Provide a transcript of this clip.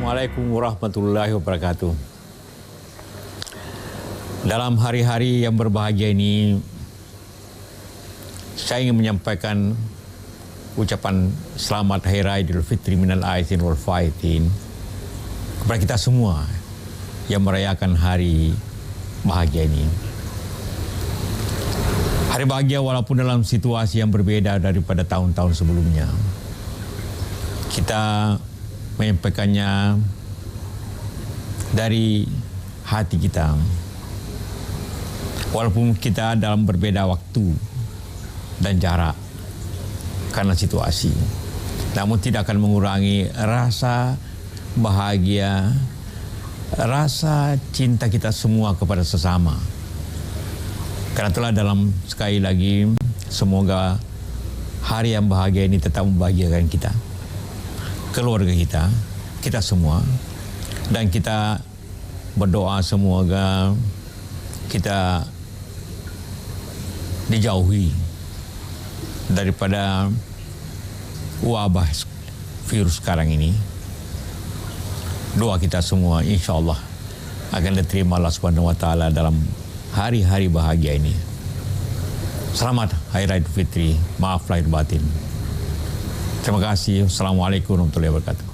Assalamualaikum warahmatullahi wabarakatuh. Dalam hari-hari yang berbahagia ini, saya ingin menyampaikan ucapan selamat Hari Raya Idul Fitri minal aidin wal faizin kepada kita semua yang merayakan hari bahagia ini. Hari bahagia walaupun dalam situasi yang berbeda daripada tahun-tahun sebelumnya. Kita menyampaikannya dari hati kita. Walaupun kita dalam berbeda waktu dan jarak karena situasi, namun tidak akan mengurangi rasa bahagia, rasa cinta kita semua kepada sesama. Karena itulah dalam sekali lagi, semoga hari yang bahagia ini tetap membahagiakan kita, keluarga kita, kita semua. Dan kita berdoa semoga kita dijauhi daripada wabah virus sekarang ini. Doa kita semua insya Allah akan diterima Allah Subhanahu Wa Taala dalam hari-hari bahagia ini. Selamat Hari Raya Idul Fitri. Maaf lahir batin. Terima kasih. Assalamualaikum warahmatullahi wabarakatuh.